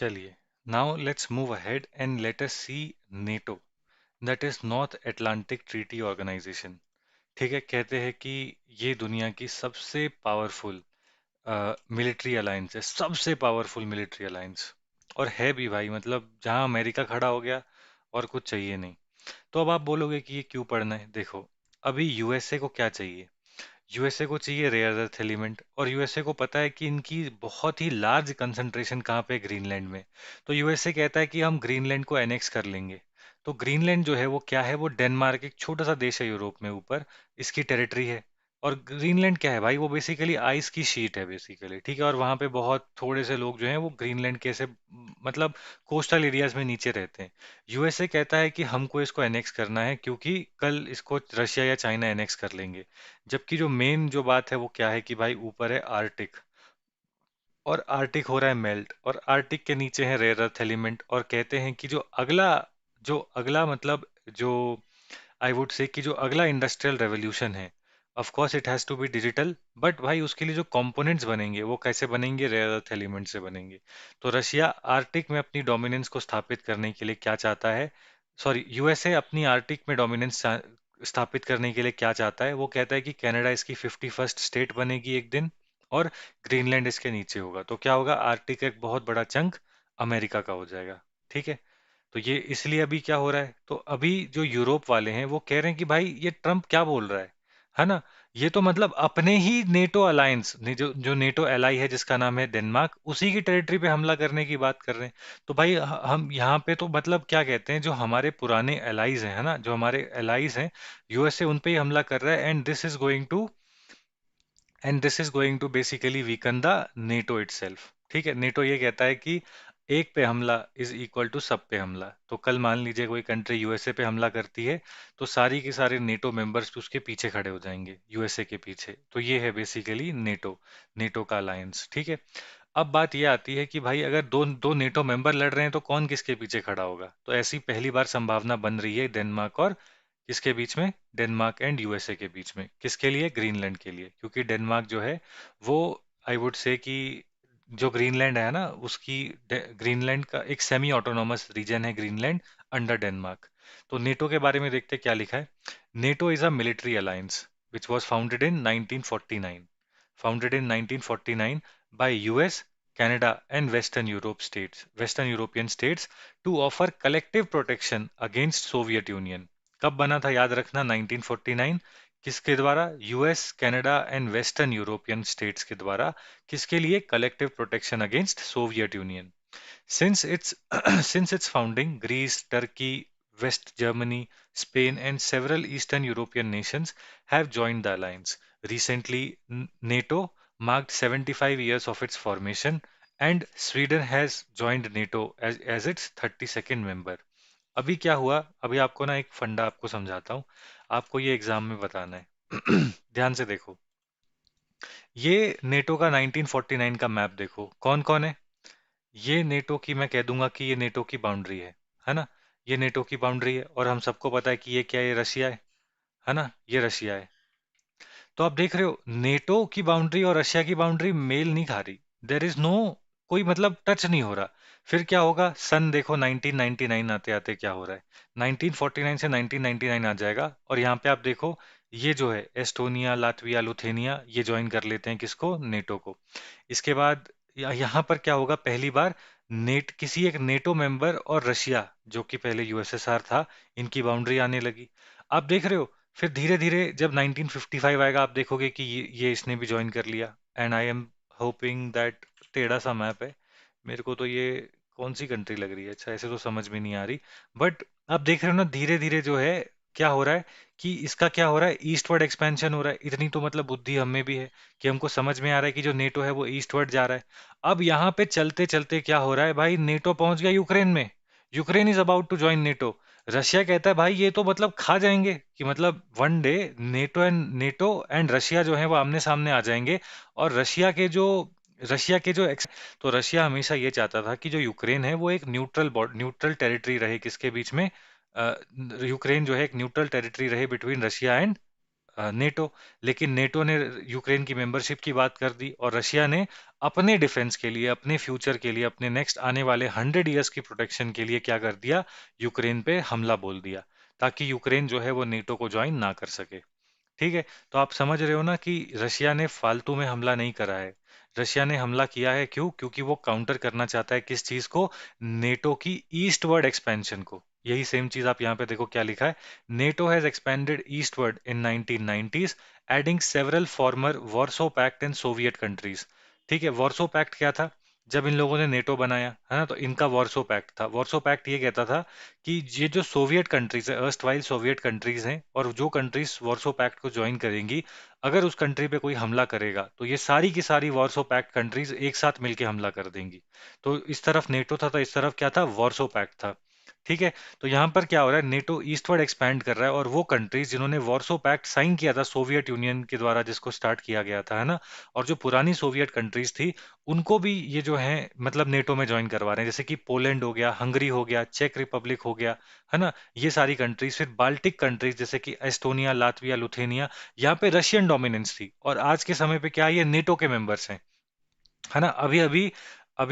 चलिए, now let's move ahead and let us see NATO, that is North Atlantic Treaty Organization. ठीक है, कहते हैं कि ये दुनिया की सबसे पावरफुल मिलिट्री अलायंस है, सबसे पावरफुल मिलिट्री अलायंस। और है भी भाई, मतलब जहां अमेरिका खड़ा हो गया और कुछ चाहिए नहीं। तो अब आप बोलोगे कि ये क्यों पढ़ना है। देखो, अभी यूएसए को क्या चाहिए? यूएसए को चाहिए रेयर अर्थ एलिमेंट, और यूएसए को पता है कि इनकी बहुत ही लार्ज कंसंट्रेशन कहाँ पे है, ग्रीनलैंड में। तो यूएसए कहता है कि हम ग्रीनलैंड को एनेक्स कर लेंगे। तो ग्रीनलैंड जो है वो क्या है, वो डेनमार्क, एक छोटा सा देश है यूरोप में ऊपर, इसकी टेरिटरी है। और ग्रीनलैंड क्या है भाई, वो बेसिकली आइस की शीट है बेसिकली, ठीक है। और वहां पे बहुत थोड़े से लोग जो हैं वो ग्रीनलैंड के ऐसे मतलब कोस्टल एरियाज में नीचे रहते हैं। यूएसए कहता है कि हमको इसको एनेक्स करना है, क्योंकि कल इसको रशिया या चाइना एनेक्स कर लेंगे। जबकि जो मेन जो बात है वो क्या है कि भाई ऊपर है आर्टिक, और आर्टिक हो रहा है मेल्ट, और आर्टिक के नीचे है रेयर अर्थ एलिमेंट। और कहते हैं कि जो अगला मतलब जो आई वुड से कि जो अगला इंडस्ट्रियल रेवोल्यूशन है, of course it has to be digital, but भाई उसके लिए जो कंपोनेंट्स बनेंगे वो कैसे बनेंगे, रेयर अर्थ एलिमेंट से बनेंगे। तो रशिया आर्टिक में अपनी डोमिनेंस को स्थापित करने के लिए क्या चाहता है, सॉरी, यूएसए अपनी आर्टिक में डोमिनेंस स्थापित करने के लिए क्या चाहता है, वो कहता है कि कनाडा इसकी 51st स्टेट बनेगी एक दिन, और ग्रीनलैंड इसके नीचे होगा। तो क्या होगा, आर्टिक का एक बहुत बड़ा चंक अमेरिका का हो जाएगा। ठीक है। तो ये इसलिए अभी क्या हो रहा है, तो अभी जो यूरोप वाले हैं वो कह रहे हैं कि भाई ये ट्रम्प क्या बोल रहा है ना। ये तो मतलब अपने ही नेटो अलायंस जो जो नेटो एलाई है जिसका नाम है डेनमार्क, उसी की टेरिटरी पे हमला करने की बात कर रहे हैं। तो भाई हम यहाँ पे तो मतलब क्या कहते हैं, जो हमारे पुराने एलाइज हैं, है ना, जो हमारे एलाइज हैं, यूएसए उन पे ही हमला कर रहा है। And this is going to basically weaken the NATO itself. ठीक है, नेटो ये कहता है कि एक पे हमला इज इक्वल टू सब पे हमला। तो कल मान लीजिए कोई कंट्री यूएसए पे हमला करती है, तो सारी के सारे नेटो मेंबर्स उसके पीछे खड़े हो जाएंगे, यूएसए के पीछे। तो ये है बेसिकली नेटो, नेटो का अलायंस। ठीक है। अब बात ये आती है कि भाई अगर दो दो नेटो मेंबर लड़ रहे हैं तो कौन किसके पीछे खड़ा होगा। तो ऐसी पहली बार संभावना बन रही है डेनमार्क और किसके बीच में, डेनमार्क एंड यूएसए के बीच में। किसके लिए, ग्रीनलैंड के लिए, क्योंकि डेनमार्क जो है वो आई वुड से कि जो ग्रीनलैंड है ना उसकी, ग्रीनलैंड का एक सेमी ऑटोनॉमस रीजन है ग्रीनलैंड, अंडर डेनमार्क। तो नेटो के बारे में देखते हैं क्या लिखा है। NATO is a military alliance which was founded in 1949, founded in 1949 by US, Canada and Western European states to offer collective protection against Soviet Union। कब बना था याद रखना, 1949। किसके द्वारा, US, Canada and western European states के द्वारा। किसके लिए, collective protection against Soviet union. Since its since its founding, Greece, Turkey, West Germany, Spain, and several Eastern European nations have joined the alliance. Recently, NATO marked 75 years of its formation, and Sweden has joined NATO as its 32nd member। अभी क्या हुआ, अभी आपको ना एक फंडा आपको समझाता हूँ, आपको ये एग्जाम में बताना है। ध्यान से देखो, ये नेटो का 1949 का मैप देखो, कौन कौन है। ये नेटो की, मैं कह दूंगा कि ये नेटो की बाउंड्री है ना। ये नेटो की बाउंड्री है, और हम सबको पता है कि ये क्या है, ये रशिया है ना, ये रशिया है। तो आप देख रहे हो नेटो की बाउंड्री और रशिया की बाउंड्री मेल नहीं खा रही। देर इज नो, कोई मतलब टच नहीं हो रहा। फिर क्या होगा, सन देखो 1999 आते आते क्या हो रहा है, 1949 से 1999 आ जाएगा। और यहाँ पे आप देखो, ये जो है एस्टोनिया, लातविया, लुथेनिया, ये ज्वाइन कर लेते हैं किसको, नेटो को। इसके बाद यहाँ पर क्या होगा, पहली बार नेट किसी एक नेटो मेंबर और रशिया, जो कि पहले यूएसएसआर था, इनकी बाउंड्री आने लगी। आप देख रहे हो, फिर धीरे धीरे जब 1955 आएगा, आप देखोगे कि ये इसने भी ज्वाइन कर लिया। And I am hoping that, टेढ़ा सा मैप है, मेरे को तो ये कौन सी कंट्री लग रही है, अच्छा ऐसे तो समझ में नहीं आ रही। बट आप देख रहे हो ना, धीरे धीरे जो है क्या हो रहा है, कि इसका क्या हो रहा है, ईस्टवर्ड एक्सपेंशन हो रहा है। इतनी तो मतलब बुद्धि हमें भी है कि हमको समझ में आ रहा है कि जो नेटो है वो ईस्टवर्ड जा रहा है। अब यहाँ पे चलते चलते क्या हो रहा है भाई, नेटो पहुंच गया यूक्रेन में। Ukraine is about to join NATO. Russia कहता है भाई ये तो मतलब खा जाएंगे, कि मतलब one day NATO and Russia जो है वो आमने सामने आ जाएंगे। और रशिया के जो तो रशिया हमेशा ये चाहता था कि जो यूक्रेन है वो एक न्यूट्रल टेरिटरी रहे, किसके बीच में, यूक्रेन जो है एक न्यूट्रल टेरिटरी रहे बिटवीन रशिया एंड नेटो। लेकिन नेटो ने यूक्रेन की मेंबरशिप की बात कर दी, और रशिया ने अपने डिफेंस के लिए, अपने फ्यूचर के लिए, अपने नेक्स्ट आने वाले 100 ईयर्स की प्रोटेक्शन के लिए क्या कर दिया, यूक्रेन पे हमला बोल दिया, ताकि यूक्रेन जो है वो नेटो को ज्वाइन ना कर सके। ठीक है। तो आप समझ रहे हो ना कि रशिया ने फालतू में हमला नहीं करा है। रशिया ने हमला किया है क्यों? क्योंकि वो काउंटर करना चाहता है किस चीज को? नेटो की ईस्टवर्ड एक्सपेंशन को। यही सेम चीज आप यहाँ पे देखो क्या लिखा है। NATO has expanded eastward in 1990s, adding several former Warsaw Pact and Soviet countries. ठीक है। वॉर्सो पैक्ट क्या था? जब इन लोगों ने नेटो बनाया है ना, तो इनका वॉर्सो पैक्ट था। वॉर्सो पैक्ट ये कहता था कि ये जो सोवियत कंट्रीज है, अर्स्टवाइल सोवियत कंट्रीज हैं, और जो कंट्रीज वॉर्सो पैक्ट को ज्वाइन करेंगी, अगर उस कंट्री पे कोई हमला करेगा तो ये सारी की सारी वॉर्सो पैक्ट कंट्रीज एक साथ मिलकर हमला कर देंगी। तो इस तरफ नेटो था, तो इस तरफ क्या था? वॉर्सो पैक्ट था। ठीक है। तो यहाँ पर क्या हो रहा है, नेटो ईस्टवर्ड एक्सपैंड कर रहा है, और वो कंट्रीज जिन्होंने वॉर्सो पैक्ट साइन किया था सोवियत यूनियन के द्वारा, जिसको स्टार्ट किया गया था, है ना, और जो पुरानी सोवियत कंट्रीज थी, उनको भी ये जो है मतलब नेटो में ज्वाइन करवा रहे हैं। जैसे कि पोलैंड हो गया, हंगरी हो गया, चेक रिपब्लिक हो गया, है ना, ये सारी कंट्रीज। फिर बाल्टिक कंट्रीज जैसे कि एस्टोनिया, लातविया, लुथेनिया, यहाँ पे रशियन डोमिनेंस थी, और आज के समय पे क्या है, ये नेटो के मेंबर्स हैं, है ना। अभी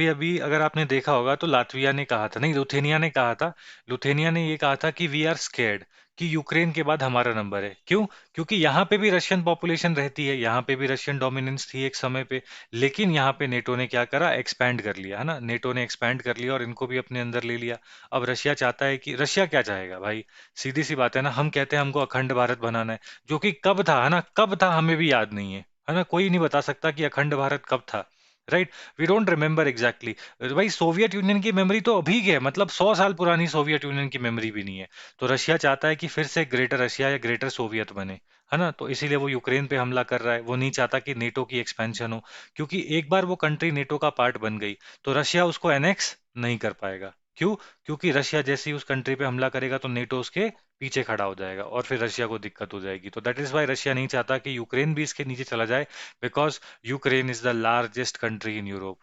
अभी अगर आपने देखा होगा तो लातविया ने कहा था, नहीं, लुथेनिया ने कहा था, लुथेनिया ने ये कहा था कि वी आर स्केर्ड, कि यूक्रेन के बाद हमारा नंबर है। क्यों? क्योंकि यहाँ पे भी रशियन पॉपुलेशन रहती है, यहाँ पे भी रशियन डोमिनेंस थी एक समय पे, लेकिन यहाँ पे नेटो ने क्या करा, एक्सपैंड कर लिया, है ना, नेटो ने एक्सपैंड कर लिया और इनको भी अपने अंदर ले लिया। अब रशिया चाहता है कि, रशिया क्या चाहेगा भाई? सीधी सी बात है ना, हम कहते हैं हमको अखंड भारत बनाना है, जो कि कब था, है ना, कब था हमें भी याद नहीं है ना, कोई नहीं बता सकता कि अखंड भारत कब था। Right. We don't remember exactly. भाई सोवियत यूनियन की मेमोरी तो अभी की है, मतलब 100 साल पुरानी सोवियत यूनियन की मेमोरी भी नहीं है। तो रशिया चाहता है कि फिर से ग्रेटर रशिया या ग्रेटर सोवियत बने, है ना, तो इसीलिए वो यूक्रेन पे हमला कर रहा है। वो नहीं चाहता कि नेटो की एक्सपेंशन हो, क्योंकि एक बार वो कंट्री नेटो का पार्ट बन गई तो रशिया उसको एनेक्स नहीं कर पाएगा। क्यों? क्योंकि रशिया जैसे ही उस कंट्री पे हमला करेगा तो नेटो उसके पीछे खड़ा हो जाएगा, और फिर रशिया को दिक्कत हो जाएगी। तो दैट इज वाई रशिया नहीं चाहता कि यूक्रेन भी इसके नीचे चला जाए, because Ukraine is the largest country in Europe,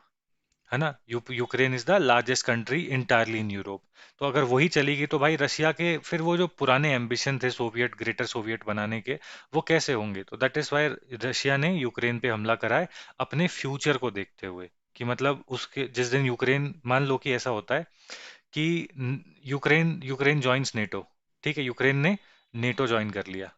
है ना। Ukraine is the largest country entirely in Europe. तो अगर वही चलेगी तो भाई रशिया के फिर वो जो पुराने एम्बिशन थे सोवियत, ग्रेटर सोवियत बनाने के, वो कैसे होंगे? तो दैट इज वाई रशिया ने यूक्रेन पे हमला करा है, अपने फ्यूचर को देखते हुए, कि मतलब उसके जिस दिन यूक्रेन, मान लो कि ऐसा होता है कि यूक्रेन यूक्रेन ज्वाइंस नेटो। ठीक है, यूक्रेन ने नेटो ज्वाइन कर लिया।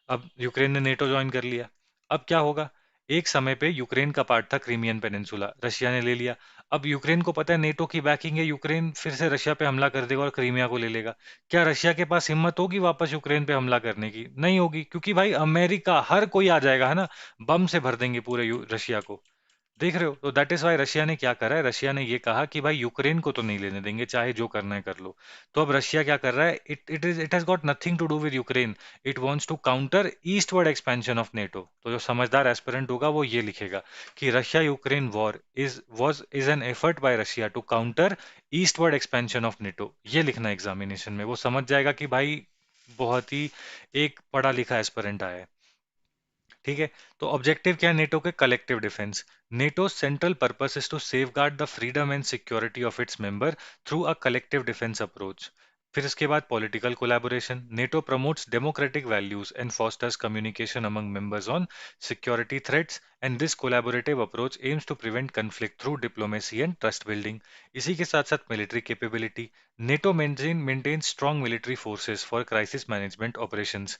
अब यूक्रेन ने नेटो ज्वाइन कर लिया। अब क्या होगा? एक समय पे यूक्रेन का पार्ट था क्रीमियन पेनिनसुला, रशिया ने ले लिया। अब यूक्रेन को पता है नेटो की बैकिंग है, यूक्रेन फिर से रशिया पे हमला कर देगा और क्रीमिया को ले लेगा। क्या रशिया के पास हिम्मत होगी वापस यूक्रेन पे हमला करने की? नहीं होगी, क्योंकि भाई अमेरिका हर कोई आ जाएगा, है ना, बम से भर देंगे पूरे रशिया को। देख रहे हो? तो दैट इज वाई रशिया ने क्या करा है, रशिया ने ये कहा कि भाई यूक्रेन को तो नहीं लेने देंगे, चाहे जो करना है कर लो। तो अब रशिया क्या कर रहा है, it has got nothing to do with Ukraine, it wants to counter eastward expansion of NATO. तो जो समझदार एस्पिरेंट होगा वो ये लिखेगा कि Russia Ukraine war is an effort by Russia to counter eastward expansion of NATO. ये लिखना एग्जामिनेशन में, वो समझ जाएगा कि भाई बहुत ही एक पढ़ा लिखा एस्पिरेंट आया है। ठीक है। तो ऑब्जेक्टिव क्या है नेटो के? Collective defence. NATO central purpose is to safeguard the freedom and security of its member through a collective defence approach. फिर इसके बाद political collaboration. NATO promotes democratic values and fosters communication among members on security threats, and this collaborative approach aims to prevent conflict through diplomacy and trust building. इसी के साथ साथ military capability. NATO maintain strong military forces for crisis management operations.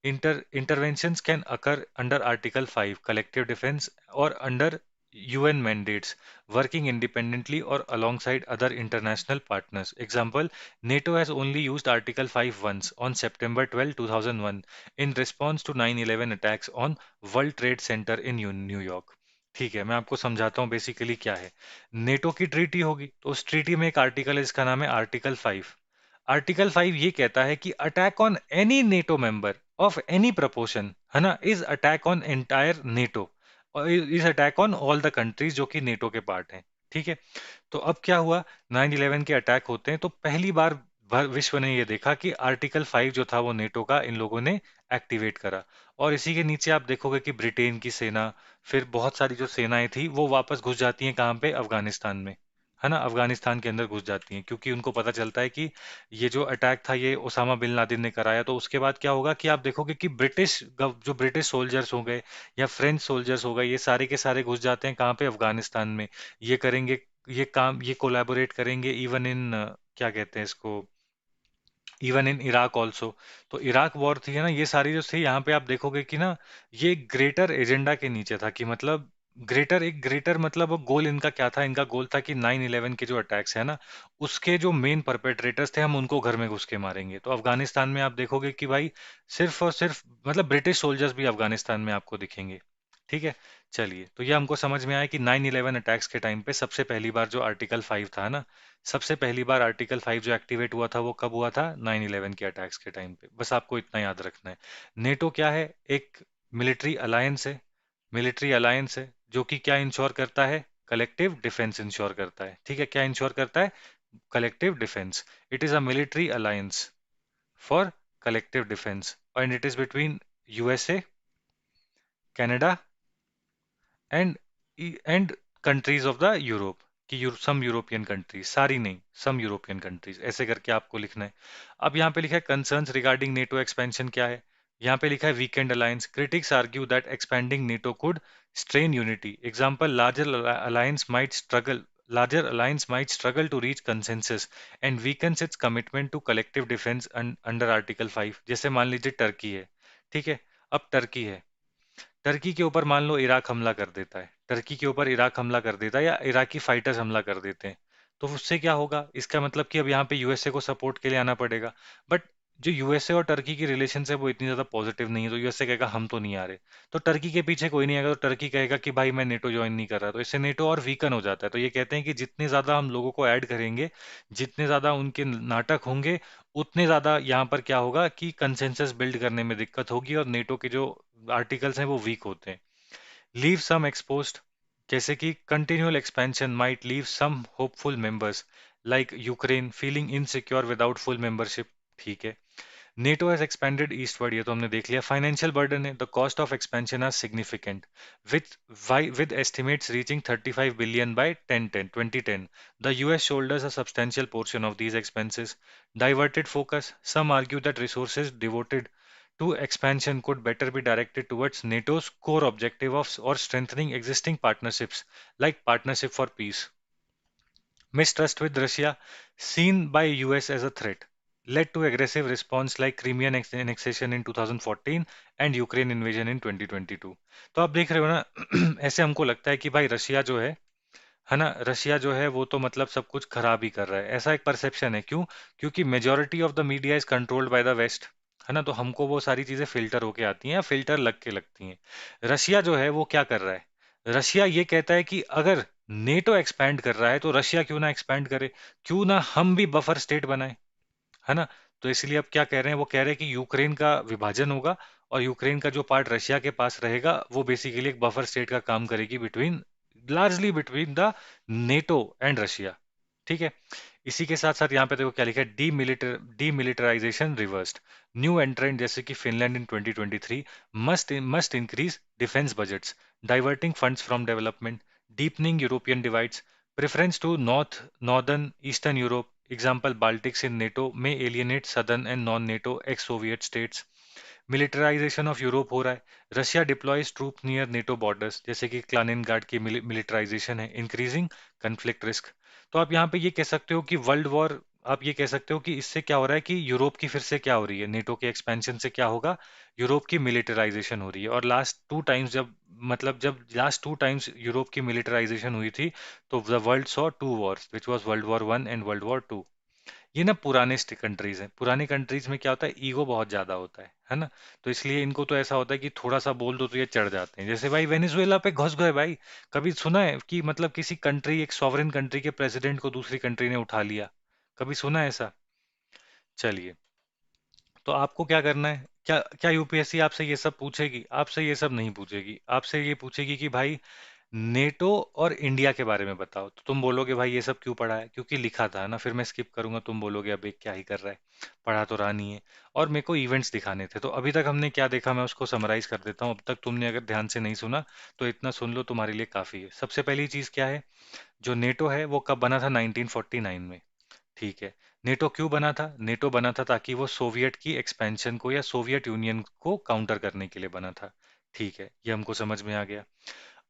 Interventions can occur under Article 5 collective defense or under UN mandates, working independently or alongside other international partners. Example, NATO has only used Article 5 once on September 12, 2001 in response to 9/11 attacks on World Trade Center in New York. ठीक है, मैं आपको समझाता हूँ basically क्या है। NATO की treaty होगी तो उस ट्रीटी में एक आर्टिकल है, इसका नाम है आर्टिकल 5। आर्टिकल 5 ये कहता है कि attack on any NATO member of any proportion, है ना, is attack on entire NATO, और is attack on all the countries जो कि नेटो के पार्ट हैं। ठीक है। तो अब क्या हुआ, 9/11 के अटैक होते हैं तो पहली बार विश्व ने ये देखा कि आर्टिकल 5 जो था वो नेटो का इन लोगों ने एक्टिवेट करा। और इसी के नीचे आप देखोगे कि ब्रिटेन की सेना, फिर बहुत सारी जो सेनाएं थी वो वापस घुस जाती हैं कहाँ पे? अफगानिस्तान में, है ना, अफगानिस्तान के अंदर घुस जाती हैं, क्योंकि उनको पता चलता है कि ये जो अटैक था ये ओसामा बिन लादेन ने कराया। तो उसके बाद क्या होगा कि आप देखोगे कि जो ब्रिटिश सोल्जर्स हो गए या फ्रेंच सोल्जर्स हो गए, ये सारे के सारे घुस जाते हैं कहाँ पे, अफगानिस्तान में। ये करेंगे, ये कोलैबोरेट करेंगे इवन इन, क्या कहते हैं इसको, इवन इन इराक ऑल्सो। तो इराक वॉर थी है ना, ये सारी जो थी, यहाँ पे आप देखोगे कि ना ये ग्रेटर एजेंडा के नीचे था, कि मतलब ग्रेटर मतलब वो गोल इनका क्या था, इनका गोल था कि 9/11 के जो अटैक्स है ना, उसके जो मेन परपेट्रेटर्स थे हम उनको घर में घुस के मारेंगे। तो अफगानिस्तान में आप देखोगे कि भाई सिर्फ और सिर्फ मतलब ब्रिटिश सोल्जर्स भी अफगानिस्तान में आपको दिखेंगे। ठीक है। चलिए, तो ये हमको समझ में आया कि 9/11 अटैक्स के टाइम पे सबसे पहली बार जो आर्टिकल 5 था ना, सबसे पहली बार आर्टिकल 5 जो एक्टिवेट हुआ था वो कब हुआ था, 9/11 के अटैक्स के टाइम पे। बस आपको इतना याद रखना है। नेटो क्या है? एक मिलिट्री अलायंस है। मिलिट्री अलायंस है जो कि क्या इंश्योर करता है, कलेक्टिव डिफेंस इंश्योर करता है। ठीक है, क्या इंश्योर करता है, collective defence. It is a military alliance for collective defence, and it is between USA, Canada and and countries of the Europe, कि सम यूरोपियन कंट्रीज, सारी नहीं, सम यूरोपियन कंट्रीज, ऐसे करके आपको लिखना है। अब यहाँ पे लिखा है कंसर्न्स रिगार्डिंग नेटो एक्सपेंशन, क्या है, यहाँ पे लिखा है weekend alliance, critics argue that expanding NATO could strain unity, example larger alliance might struggle to reach consensus and weakens its commitment to collective defense under article 5। जैसे मान लीजिए Turkey है, ठीक है, अब टर्की है, टर्की के ऊपर मान लो इराक हमला कर देता है, टर्की के ऊपर इराक हमला कर देता है या इराकी फाइटर्स हमला कर देते हैं, तो उससे क्या होगा, इसका मतलब कि अब यहाँ पे यूएसए को सपोर्ट के लिए आना पड़ेगा। बट जो यूएसए और टर्की की रिलेशन है वो इतनी ज्यादा पॉजिटिव नहीं है, तो यूएसए कहेगा हम तो नहीं आ रहे। तो टर्की के पीछे कोई नहीं आएगा, तो टर्की कहेगा कि भाई मैं नेटो ज्वाइन नहीं कर रहा, तो इससे नेटो और वीकन हो जाता है। तो ये कहते हैं कि जितने ज्यादा हम लोगों को ऐड करेंगे, जितने ज्यादा उनके नाटक होंगे, उतने ज्यादा यहाँ पर क्या होगा कि कंसेंसस बिल्ड करने में दिक्कत होगी और नेटो के जो आर्टिकल्स हैं वो वीक होते हैं। लीव सम एक्सपोज्ड, जैसे कि continual expansion might leave some hopeful members like Ukraine feeling insecure without full membership. ठीक है। NATO has expanded eastward, ये तो हमने देख लिया। फाइनेंशियल बर्डन है, the cost of expansion are significant with estimates reaching 35 billion by 2010. The US shoulders a substantial portion of these expenses. Diverted focus, some argue that resources devoted to expansion could better be directed towards NATO's core objective of or strengthening existing partnerships like Partnership for Peace. Mistrust with Russia, seen by US as a threat, led to aggressive response like Crimean annexation in 2014 and Ukraine invasion in 2022। तो आप देख रहे हो ना ऐसे हमको लगता है कि भाई रशिया जो है ना, रशिया जो है वो तो मतलब सब कुछ खराब ही कर रहा है, ऐसा एक परसेप्शन है। क्यों? क्योंकि majority of the media is controlled by the west, है ना, तो हमको वो सारी चीजें फिल्टर होके आती हैं या फिल्टर लग के लगती हैं। रशिया जो है वो क्या कर रहा है, रशिया ये कहता है कि अगर नेटो एक्सपैंड कर रहा है तो रशिया क्यों ना एक्सपैंड करे, क्यों ना हम भी बफर स्टेट बनाए, है ना। तो इसलिए अब क्या कह रहे हैं, वो कह रहे हैं कि यूक्रेन का विभाजन होगा और यूक्रेन का जो पार्ट रशिया के पास रहेगा वो बेसिकली एक बफर स्टेट का काम करेगी between, largely between the NATO and Russia. ठीक है। इसी के साथ साथ यहाँ पे देखो क्या लिखा है, डीमिलिटराइजेशन रिवर्स्ड, न्यू एंट्रेंट जैसे कि Finland in 2023 must increase defence budgets, diverting funds from development, deepening European divides, preference to northern eastern Europe, example Baltics in NATO में alienate southern and non NATO ex Soviet states. Militarisation of Europe हो रहा है, Russia deploys troop near NATO borders, जैसे कि क्लानिनग्राड की militarisation है, increasing conflict risk. तो आप यहाँ पे ये कह सकते हो कि वर्ल्ड वॉर, आप ये कह सकते हो कि इससे क्या हो रहा है कि यूरोप की फिर से क्या हो रही है, नेटो के एक्सपेंशन से क्या होगा, यूरोप की मिलिटराइजेशन हो रही है। और जब लास्ट टू टाइम्स यूरोप की मिलिटराइजेशन हुई थी, तो the world saw two wars which was world war one and world war two. ये ना पुराने कंट्रीज हैं, पुरानी कंट्रीज में क्या होता है, ईगो बहुत ज्यादा होता है ना। तो इसलिए इनको तो ऐसा होता है कि थोड़ा सा बोल दो तो ये चढ़ जाते हैं, जैसे भाई वेनेजुएला पे घुस गए भाई। कभी सुना है कि मतलब किसी कंट्री, एक सॉवरेन कंट्री के प्रेसिडेंट को दूसरी कंट्री ने उठा लिया? कभी सुना है ऐसा? चलिए, तो आपको क्या करना है, क्या क्या यूपीएससी आपसे ये सब पूछेगी? आपसे ये सब नहीं पूछेगी, आपसे ये पूछेगी कि भाई नेटो और इंडिया के बारे में बताओ, तो तुम बोलोगे भाई ये सब क्यों पढ़ा है, क्योंकि लिखा था ना, फिर मैं स्किप करूंगा, तुम बोलोगे अब ये क्या ही कर रहा है, पढ़ा तो रहा नहीं है। और मेरे को इवेंट्स दिखाने थे, तो अभी तक हमने क्या देखा मैं उसको समराइज कर देता हूँ, अब तक तुमने अगर ध्यान से नहीं सुना तो इतना सुन लो तुम्हारे लिए काफी है। सबसे पहली चीज क्या है, जो नेटो है वो कब बना था, 1949 में। ठीक है। नेटो क्यों बना था, नेटो बना था ताकि वो सोवियत की एक्सपेंशन को या सोवियत यूनियन को काउंटर करने के लिए बना था। ठीक है, ये हमको समझ में आ गया।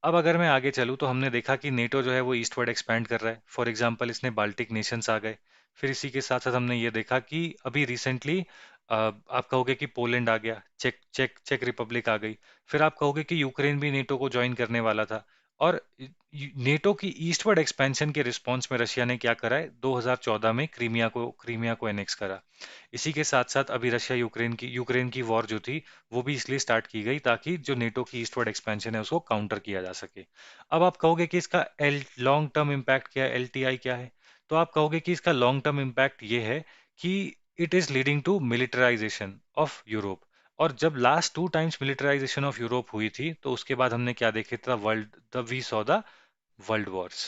अब अगर मैं आगे चलूँ तो हमने देखा कि नेटो जो है वो ईस्टवर्ड एक्सपैंड कर रहा है, फॉर एग्जांपल इसने बाल्टिक नेशंस आ गए। फिर इसी के साथ साथ हमने ये देखा कि अभी रिसेंटली आप कहोगे कि पोलैंड आ गया, चेक चेक चेक रिपब्लिक आ गई। फिर आप कहोगे कि यूक्रेन भी नेटो को ज्वाइन करने वाला था। और नेटो की ईस्टवर्ड एक्सपेंशन के रिस्पॉन्स में रशिया ने क्या करा है, 2014 में क्रीमिया को एनेक्स करा। इसी के साथ साथ अभी रशिया यूक्रेन की वॉर जो थी वो भी इसलिए स्टार्ट की गई ताकि जो नेटो की ईस्टवर्ड एक्सपेंशन है उसको काउंटर किया जा सके। अब आप कहोगे कि इसका एल लॉन्ग टर्म इम्पैक्ट क्या है, एलटीआई क्या है, तो आप कहोगे कि इसका लॉन्ग टर्म इम्पैक्ट ये है कि it is leading to militarisation of Europe. और जब last 2 times militarisation of Europe हुई थी तो उसके बाद हमने क्या देखे था, world the we saw the world wars.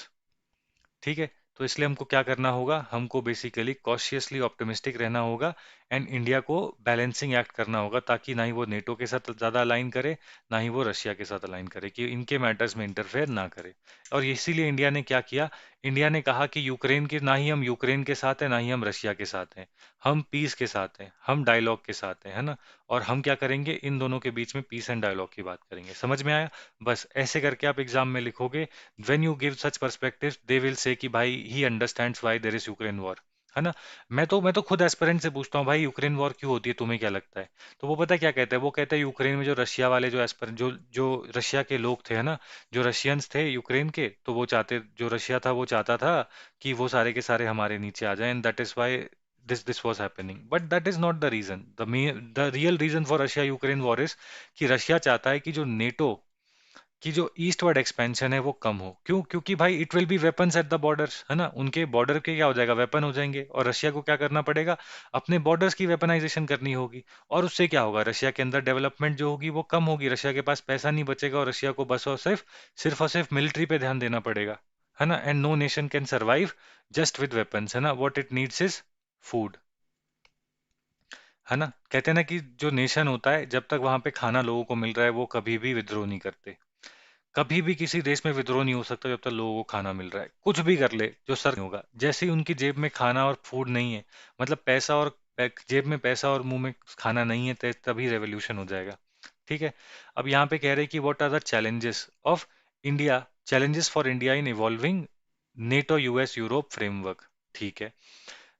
ठीक है। तो इसलिए हमको क्या करना होगा, हमको बेसिकली कॉशियसली ऑप्टिमिस्टिक रहना होगा एंड इंडिया को बैलेंसिंग एक्ट करना होगा, ताकि ना ही वो नेटो के साथ ज़्यादा अलाइन करे, ना ही वो रशिया के साथ अलाइन करे, कि इनके मैटर्स में इंटरफेयर ना करे। और इसीलिए इंडिया ने क्या किया, इंडिया ने कहा कि यूक्रेन के, ना ही हम यूक्रेन के साथ हैं ना ही हम रशिया के साथ हैं, हम पीस के साथ हैं, हम डायलॉग के साथ हैं, है ना। और हम क्या करेंगे, इन दोनों के बीच में पीस एंड डायलॉग की बात करेंगे। समझ में आया। बस ऐसे करके आप एग्जाम में लिखोगे, when you give such perspectives they will say कि भाई he understands why there is Ukraine war, है ना। मैं तो खुद एस्पिरेंट से पूछता हूँ भाई यूक्रेन वॉर क्यों होती है, तुम्हें क्या लगता है। तो वो पता है क्या कहता है, वो कहता है यूक्रेन में जो रशिया वाले जो एस्पिरेंट जो जो रशिया के लोग थे, है ना, जो रशियंस थे यूक्रेन के, तो वो चाहते, जो रशिया था वो चाहता था कि वो सारे के सारे हमारे नीचे आ जाएं, and that is why this was happening, but that is not the reason. The real reason for Russia Ukraine war is कि रशिया चाहता है कि जो नेटो कि जो ईस्टवर्ड एक्सपेंशन है वो कम हो। क्यों, क्योंकि भाई it will be weapons at the borders, है ना, उनके बॉर्डर के क्या हो जाएगा, वेपन हो जाएंगे, और रशिया को क्या करना पड़ेगा, अपने बॉर्डर्स की वेपनाइजेशन करनी होगी। और उससे क्या होगा, रशिया के अंदर डेवलपमेंट जो होगी वो कम होगी, रशिया के पास पैसा नहीं बचेगा, और रशिया को बस और सिर्फ मिलिट्री पे ध्यान देना पड़ेगा, है ना। And no nation can survive just with weapons, है ना, what it needs is food, है ना। कहते हैं ना कि जो नेशन होता है जब तक वहां पे खाना लोगों को मिल रहा है वो कभी भी विद्रोह नहीं करते। कभी भी किसी देश में विद्रोह नहीं हो सकता जब तक लोगों को खाना मिल रहा है, कुछ भी कर ले जो सर नहीं होगा। जैसे ही उनकी जेब में खाना और फूड नहीं है, मतलब पैसा और जेब में पैसा और मुंह में खाना नहीं है, तभी रेवोल्यूशन हो जाएगा। ठीक है। अब यहाँ पे कह रहे हैं कि what are the challenges of India, challenges for India in evolving NATO US Europe framework. ठीक है।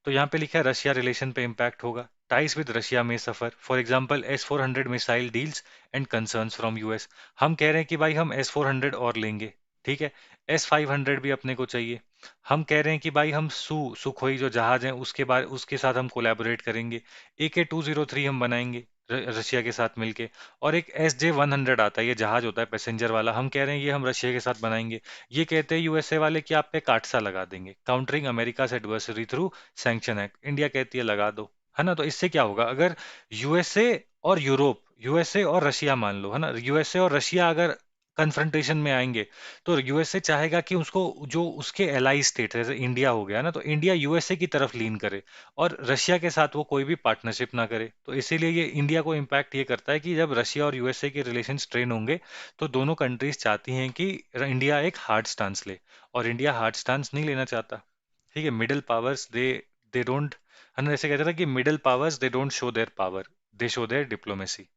तो यहाँ पे लिखा है रशिया रिलेशन पे इम्पैक्ट होगा, टाइज विद रशिया में suffer, for example S-400 missile deals and concerns from US. हम कह रहे हैं कि भाई हम S-400 और लेंगे। ठीक है। S-500 भी अपने को चाहिए। हम कह रहे हैं कि भाई हम सुखोई जो जहाज है उसके साथ हम कोलैबोरेट करेंगे। AK-203 हम बनाएंगे रशिया के साथ मिलके। और एक SJ-100 आता है, ये जहाज होता है पैसेंजर वाला, हम कह रहे हैं ये हम रशिया के साथ बनाएंगे। ये कहते हैं यूएसए वाले कि आप पे काटसा लगा देंगे, countering America adversary through sanction act. India कहती है लगा दो, है ना। तो इससे क्या होगा, अगर यूएसए और यूरोप, यूएसए और रशिया मान लो, है ना, यूएसए और रशिया अगर कन्फ्रंटेशन में आएंगे, तो यूएसए चाहेगा कि उसको, जो उसके एलाई स्टेट है, जैसे इंडिया हो गया ना, तो इंडिया यूएसए की तरफ लीन करे, और रशिया के साथ वो कोई भी पार्टनरशिप ना करे। तो इसीलिए ये इंडिया को इम्पैक्ट ये करता है कि जब रशिया और यूएसए के रिलेशन स्ट्रेन होंगे तो दोनों कंट्रीज चाहती हैं कि इंडिया एक हार्ड स्टांस ले, और इंडिया हार्ड स्टांस नहीं लेना चाहता। ठीक है। मिडिल पावर्स दे डोंट, हम ऐसे कहते हैं कि middle powers they don't show their power, they show their diplomacy.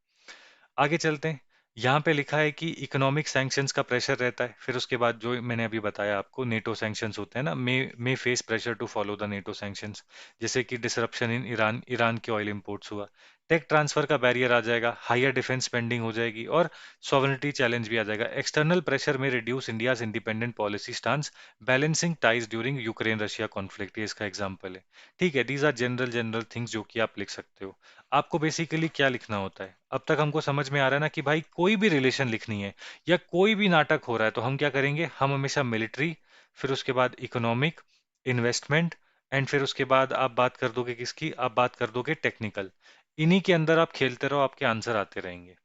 आगे चलते हैं। यहाँ पे लिखा है कि इकोनॉमिक सैंक्शंस का प्रेशर रहता है, फिर उसके बाद जो मैंने अभी बताया आपको, नेटो सैंक्शंस होते हैं ना, may face pressure to follow the NATO sanctions. जैसे कि डिसरप्शन इन ईरान, ईरान के ऑयल इंपोर्ट्स हुआ, टेक ट्रांसफर का बैरियर आ जाएगा, हायर डिफेंस स्पेंडिंग हो जाएगी, और सॉवरेनिटी चैलेंज भी आ जाएगा। एक्सटर्नल प्रेशर में reduce India's independent policy stance, balancing ties during Ukraine Russia conflict, ये इसका एग्जाम्पल है। ठीक है। These are general general things जो कि आप लिख सकते हो। आपको बेसिकली क्या लिखना होता है, अब तक हमको समझ में आ रहा है ना कि भाई कोई भी रिलेशन लिखनी है या कोई भी नाटक हो रहा है तो हम क्या करेंगे, हम हमेशा मिलिट्री, फिर उसके बाद इकोनॉमिक, इन्वेस्टमेंट, एंड फिर उसके बाद आप बात कर दोगे किसकी, आप बात कर दोगे टेक्निकल। इन्हीं के अंदर आप खेलते रहो, आपके आंसर आते रहेंगे।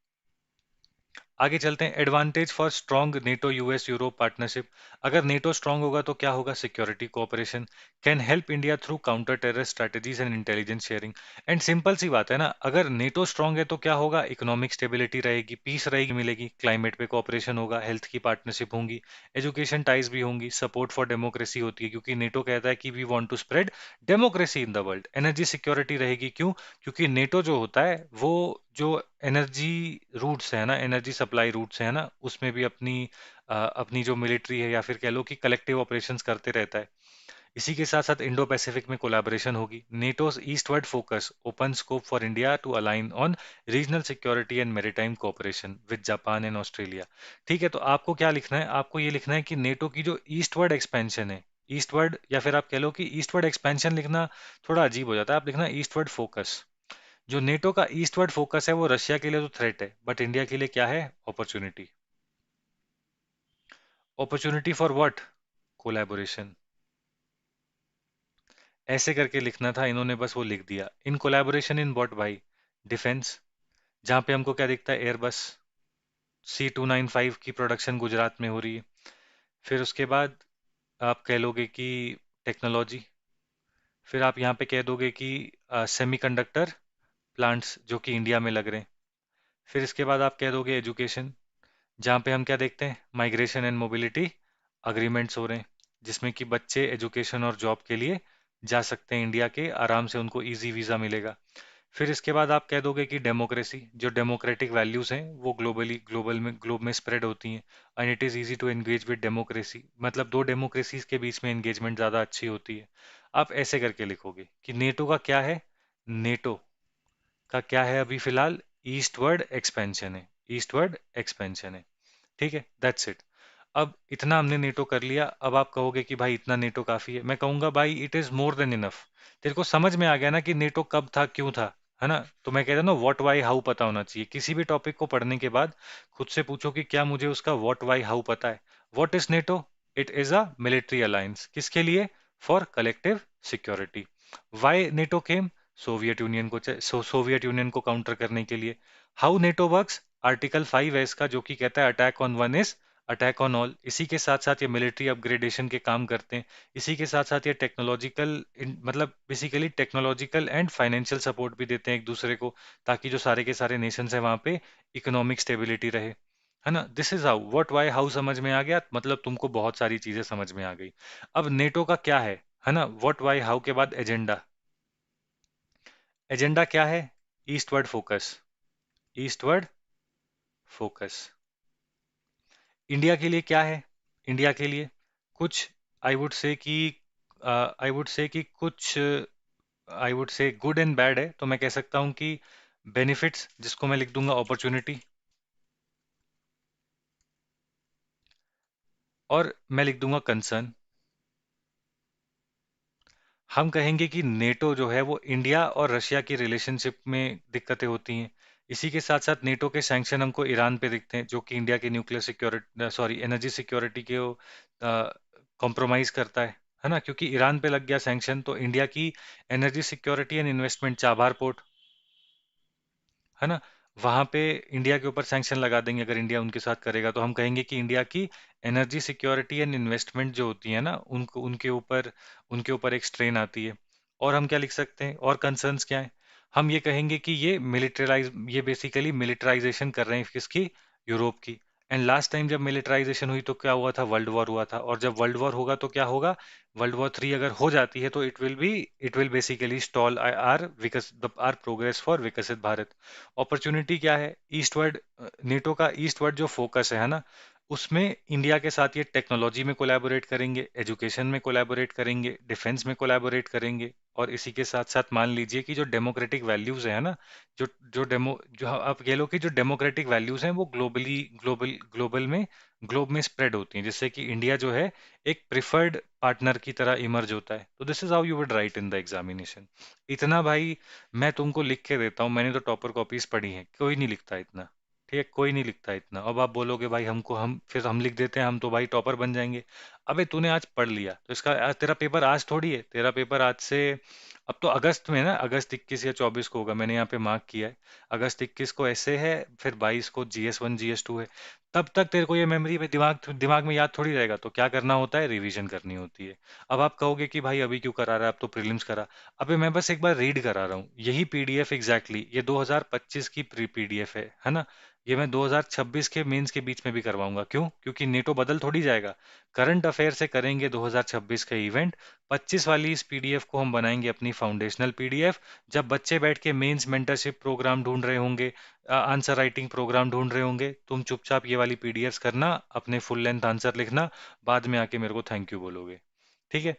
आगे चलते हैं, advantage for strong NATO US Europe partnership. अगर नेटो स्ट्रांग होगा तो क्या होगा? Security cooperation, can help India through counter terror strategies and intelligence sharing. And simple सी बात है ना, अगर नेटो स्ट्रांग है तो क्या होगा? इकोनॉमिक स्टेबिलिटी रहेगी, पीस रहेगी, मिलेगी, क्लाइमेट पे कोऑपरेशन होगा, हेल्थ की पार्टनरशिप होंगी, एजुकेशन टाइज भी होंगी, सपोर्ट फॉर डेमोक्रेसी होती है क्योंकि नेटो कहता है कि we want to spread democracy in the world. Energy security रहेगी, क्यों? क्योंकि नेटो जो होता है वो जो एनर्जी रूट्स है ना, एनर्जी सप्लाई रूट्स है ना, उसमें भी अपनी जो मिलिट्री है या फिर कह लो कि कलेक्टिव ऑपरेशंस करते रहता है। इसी के साथ साथ इंडो पैसिफिक में कोलैबोरेशन होगी। NATO's eastward focus open scope for India to align on regional security and maritime cooperation with Japan and Australia. ठीक है, तो आपको क्या लिखना है? आपको ये लिखना है कि नेटो की जो ईस्टवर्ड एक्सपेंशन है, ईस्टवर्ड या फिर आप कह लो कि ईस्टवर्ड एक्सपेंशन लिखना थोड़ा अजीब हो जाता है, आप लिखना ईस्टवर्ड फोकस। जो नेटो का ईस्टवर्ड फोकस है वो रशिया के लिए तो थ्रेट है, बट इंडिया के लिए क्या है? Opportunity. Opportunity for what? Collaboration. ऐसे करके लिखना था, इन्होंने बस वो लिख दिया। इन कोलैबोरेशन इन व्हाट भाई? डिफेंस। जहां पे हमको क्या दिखता है? एयरबस C295 की प्रोडक्शन गुजरात में हो रही है। फिर उसके बाद आप कह लोगे कि टेक्नोलॉजी। फिर आप यहाँ पे कह दोगे कि सेमीकंडक्टर प्लांट्स जो कि इंडिया में लग रहे हैं। फिर इसके बाद आप कह दोगे एजुकेशन, जहाँ पे हम क्या देखते हैं? माइग्रेशन एंड मोबिलिटी अग्रीमेंट्स हो रहे हैं, जिसमें कि बच्चे एजुकेशन और जॉब के लिए जा सकते हैं इंडिया के, आराम से उनको इजी वीज़ा मिलेगा। फिर इसके बाद आप कह दोगे कि डेमोक्रेसी, जो डेमोक्रेटिक वैल्यूज हैं वो ग्लोब में स्प्रेड होती हैं, and it is easy to engage with democracy, मतलब दो डेमोक्रेसीज के बीच में एंगेजमेंट ज़्यादा अच्छी होती है। आप ऐसे करके लिखोगे कि नेटो का क्या है? नेटो का क्या है अभी फिलहाल? ईस्टवर्ड एक्सपेंशन है, ईस्टवर्ड एक्सपेंशन है। ठीक है, दैट्स इट। अब इतना हमने नेटो कर लिया, अब आप कहोगे कि भाई इतना नेटो काफी है। मैं कहूंगा भाई it is more than enough. तेरे को समझ में आ गया ना कि नेटो कब था, क्यों था, है ना? तो मैं कहता हूं ना, व्हाट वाई हाउ पता होना चाहिए। किसी भी टॉपिक को पढ़ने के बाद खुद से पूछो कि क्या मुझे उसका व्हाट वाई हाउ पता है। What is NATO? It is a military alliance. किसके लिए? For collective security. Why NATO came? Soviet Union को काउंटर करने के लिए। How NATO works? आर्टिकल 5 है इसका, जो कि कहता है attack on one is attack on all. इसी के साथ साथ ये मिलिट्री अपग्रेडेशन के काम करते हैं। इसी के साथ साथ ये मतलब basically technological and financial support भी देते हैं एक दूसरे को, ताकि जो सारे के सारे नेशंस हैं वहाँ पे इकोनॉमिक स्टेबिलिटी रहे। है ना? This is how. What why how समझ में आ गया, मतलब तुमको बहुत सारी चीजें समझ में आ गई। अब नेटो का क्या है ना? व्हाट वाई हाउ के बाद एजेंडा। एजेंडा क्या है? Eastward focus, eastward focus. India के लिए क्या है? इंडिया के लिए कुछ, आई वुड से कि कुछ, I would say good and bad है। तो मैं कह सकता हूं कि बेनिफिट्स, जिसको मैं लिख दूंगा अपॉर्चुनिटी, और मैं लिख दूंगा कंसर्न। हम कहेंगे कि नेटो जो है वो इंडिया और रशिया की रिलेशनशिप में दिक्कतें होती हैं। इसी के साथ साथ नेटो के सैंक्शन हमको ईरान पे दिखते हैं, जो कि इंडिया की nuclear security, sorry, energy security के कॉम्प्रोमाइज करता है ना? क्योंकि ईरान पे लग गया सैंक्शन तो इंडिया की energy security and investment, Chabahar port, है ना, वहां पे इंडिया के ऊपर सैंक्शन लगा देंगे अगर इंडिया उनके साथ करेगा। तो हम कहेंगे कि इंडिया की एनर्जी सिक्योरिटी एंड इन्वेस्टमेंट जो होती है ना, उनको उनके ऊपर एक स्ट्रेन आती है। और हम क्या लिख सकते हैं? और कंसर्न्स क्या है? हम ये कहेंगे कि ये बेसिकली मिलिटराइजेशन कर रहे हैं किसकी? यूरोप की। एंड लास्ट टाइम जब मिलिटराइजेशन हुई तो क्या हुआ था? वर्ल्ड वॉर हुआ था। और जब वर्ल्ड वॉर होगा तो क्या होगा? वर्ल्ड वॉर 3 अगर हो जाती है तो it will basically stall our progress for Viksit Bharat. Opportunity क्या है? ईस्टवर्ड, नेटो का ईस्टवर्ड जो फोकस है ना, उसमें इंडिया के साथ ये टेक्नोलॉजी में कोलैबोरेट करेंगे, एजुकेशन में कोलैबोरेट करेंगे, डिफेंस में कोलैबोरेट करेंगे। और इसी के साथ साथ मान लीजिए कि जो डेमोक्रेटिक वैल्यूज है ना, जो जो आप कह लो कि जो डेमोक्रेटिक वैल्यूज हैं वो ग्लोब में स्प्रेड होती हैं, जिससे कि इंडिया जो है एक प्रिफर्ड पार्टनर की तरह इमर्ज होता है। तो this is how you would write in the examination. इतना भाई मैं तुमको लिख के देता हूँ, मैंने तो टॉपर कॉपीज पढ़ी हैं, कोई नहीं लिखता इतना। ठीक है, कोई नहीं लिखता इतना। अब आप बोलोगे भाई हमको, हम लिख देते हैं, हम तो भाई टॉपर बन जाएंगे। अबे तूने आज पढ़ लिया तो इसका तेरा पेपर आज थोड़ी है, तेरा पेपर आज से, अब तो अगस्त में ना, अगस्त 21 या 24 को होगा, मैंने यहाँ पे मार्क किया है। अगस्त 21 को ऐसे है, फिर 22 को GS1 GS2 है। तब तक तेरे को ये मेमोरी में, दिमाग दिमाग में याद थोड़ी रहेगा, तो क्या करना होता है, रिवीजन करनी होती है। अब आप कहोगे कि भाई अभी क्यों करा रहा है, अब तो प्रीलिम्स करा। अबे मैं बस एक बार रीड करा रहा हूँ, यही पीडीएफ एग्जैक्टली ये 2025 की प्री पीडीएफ है ना। ये मैं 2026 के मेंस के बीच में भी करवाऊंगा, क्यों? क्योंकि नेटो बदल थोड़ी जाएगा। करंट अफेयर से करेंगे 2026 का इवेंट, 25 वाली इस पीडीएफ को हम बनाएंगे अपनी फाउंडेशनल पीडीएफ। जब बच्चे बैठ के मेंस मेंटरशिप प्रोग्राम ढूंढ रहे होंगे, आंसर राइटिंग प्रोग्राम ढूंढ रहे होंगे, तुम चुपचाप ये वाली पीडीएफ करना, अपने फुल लेंथ आंसर लिखना, बाद में आके मेरे को थैंक यू बोलोगे। ठीक है?